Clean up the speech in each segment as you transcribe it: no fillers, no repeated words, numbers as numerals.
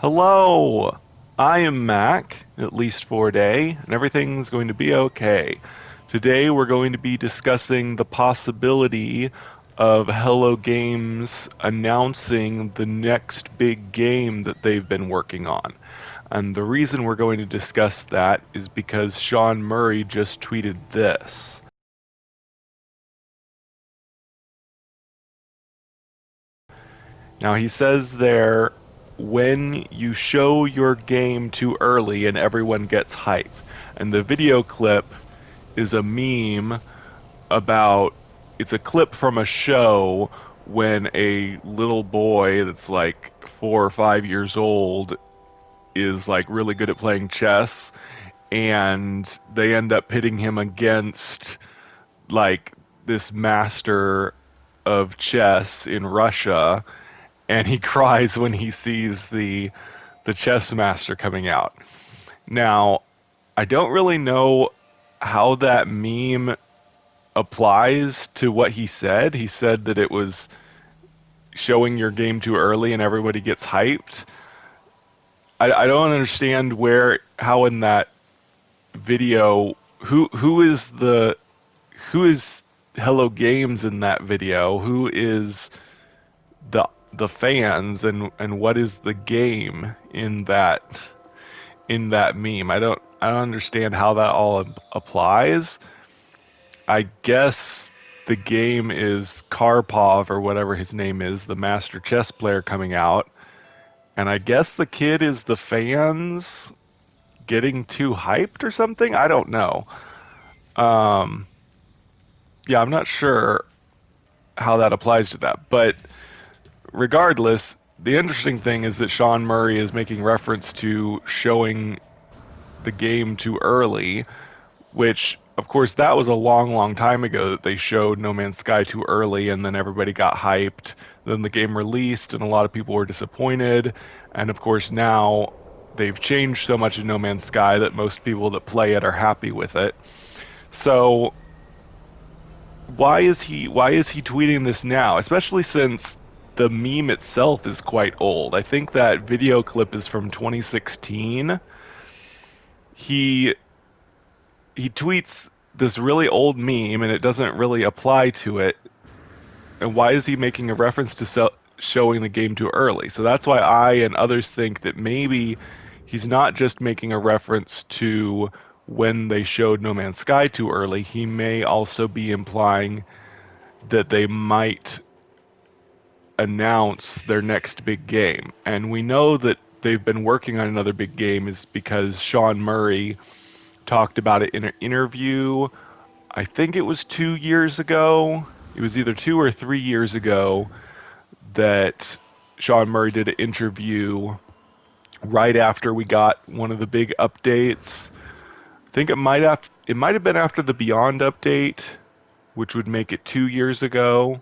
Hello, I am Mac, at least for a day, and everything's going to be okay. Today we're going to be discussing the possibility of Hello Games announcing the next big game that they've been working on. And the reason we're going to discuss that is because Sean Murray just tweeted this. Now he says there, when you show your game too early and everyone gets hype. And the video clip is a meme about, it's a clip from a show when a little boy that's like 4 or 5 years old is like really good at playing chess, and they end up pitting him against like this master of chess in Russia, and he cries when he sees the chess master coming out. Now, I don't really know how that meme applies to what he said. He said that it was showing your game too early and everybody gets hyped. I don't understand how in that video, who is Hello Games in that video? Who is the fans, and what is the game in that meme? I don't understand how that all applies. I guess the game is Karpov or whatever his name is, the master chess player coming out, and I guess the kid is the fans getting too hyped or something. I don't know. Um, yeah, I'm not sure how that applies to that, but regardless, the interesting thing is that Sean Murray is making reference to showing the game too early, which, of course, that was a long, long time ago that they showed No Man's Sky too early, and then everybody got hyped. Then the game released, and a lot of people were disappointed. And of course, now they've changed so much in No Man's Sky that most people that play it are happy with it. So why is he tweeting this now? Especially since the meme itself is quite old. I think that video clip is from 2016. He he tweets this really old meme and it doesn't really apply to it. And why is he making a reference to showing the game too early? So that's why I and others think that maybe he's not just making a reference to when they showed No Man's Sky too early. He may also be implying that they might announce their next big game. And we know that they've been working on another big game is because Sean Murray talked about it in an interview. I think it was 2 years ago. It was either 2 or 3 years ago that Sean Murray did an interview right after we got one of the big updates. I think it might have been after the Beyond update, which would make it 2 years ago.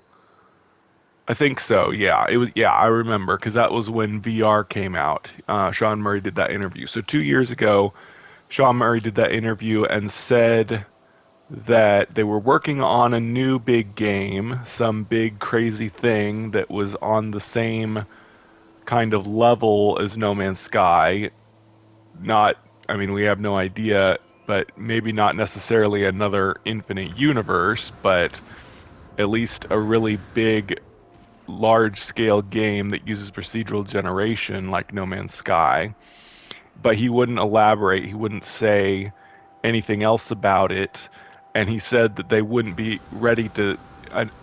I think so. Yeah, it was. Yeah, I remember because that was when VR came out. Sean Murray did that interview. So 2 years ago, Sean Murray did that interview and said that they were working on a new big game, some big crazy thing that was on the same kind of level as No Man's Sky. Not, I mean, we have no idea, but maybe not necessarily another infinite universe, but at least a really big, large scale game that uses procedural generation like No Man's Sky. But he wouldn't elaborate, he wouldn't say anything else about it, and he said that they wouldn't be ready to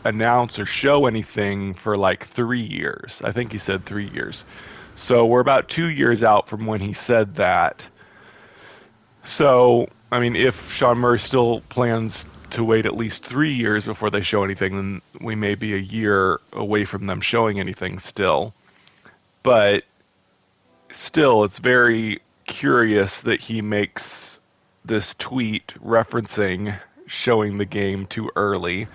announce or show anything for like 3 years. I think he said 3 years. So we're about 2 years out from when he said that. So, I mean, if Sean Murray still plans to wait at least 3 years before they show anything, then we may be a year away from them showing anything still. But still, it's very curious that he makes this tweet referencing showing the game too early.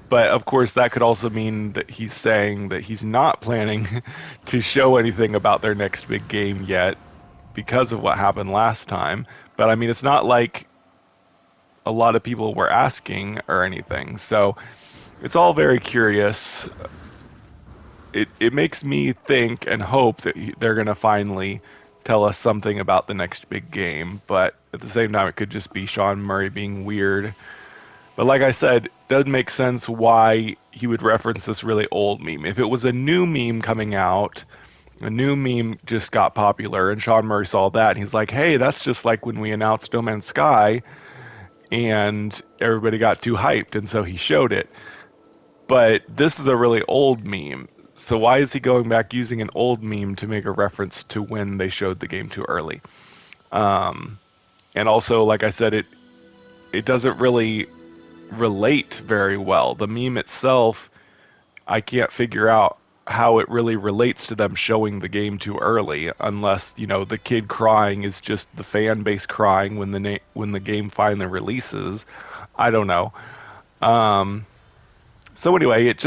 But of course, that could also mean that he's saying that he's not planning to show anything about their next big game yet because of what happened last time. But I mean, it's not like a lot of people were asking or anything. So it's all very curious. It makes me think and hope that they're going to finally tell us something about the next big game, but at the same time, it could just be Sean Murray being weird. But like I said, it does make sense why he would reference this really old meme. If it was a new meme coming out, a new meme just got popular, and Sean Murray saw that, and he's like, hey, that's just like when we announced No Man's Sky, and everybody got too hyped, and so he showed it. But this is a really old meme. So why is he going back using an old meme to make a reference to when they showed the game too early? And also, like I said, it doesn't really relate very well. The meme itself, I can't figure out how it really relates to them showing the game too early, unless the kid crying is just the fan base crying when when the game finally releases. I don't know. Um, so anyway, it's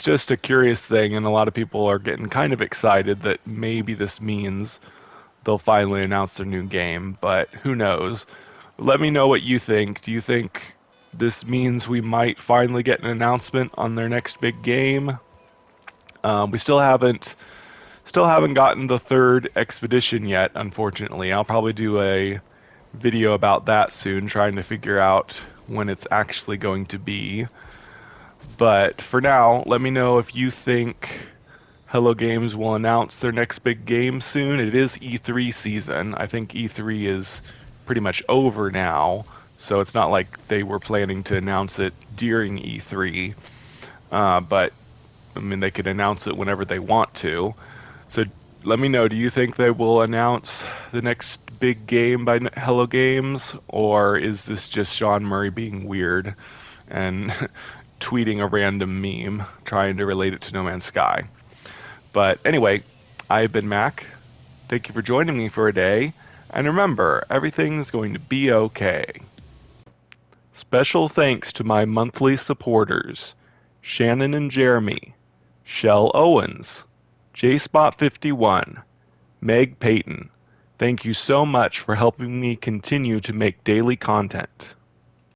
just a curious thing, and a lot of people are getting kind of excited that maybe this means they'll finally announce their new game, but who knows? Let me know what you think. Do you think this means we might finally get an announcement on their next big game? We still haven't gotten the third expedition yet, unfortunately. I'll probably do a video about that soon, trying to figure out when it's actually going to be. But for now, let me know if you think Hello Games will announce their next big game soon. It is E3 season. I think E3 is pretty much over now, so it's not like they were planning to announce it during E3. But I mean, they could announce it whenever they want to. So let me know. Do you think they will announce the next big game by Hello Games, or is this just Sean Murray being weird and tweeting a random meme trying to relate it to No Man's Sky? But anyway, I've been Mac. Thank you for joining me for a day. And remember, everything's going to be okay. Special thanks to my monthly supporters, Shannon and Jeremy, Shell Owens, JSpot51, Meg Payton. Thank you so much for helping me continue to make daily content.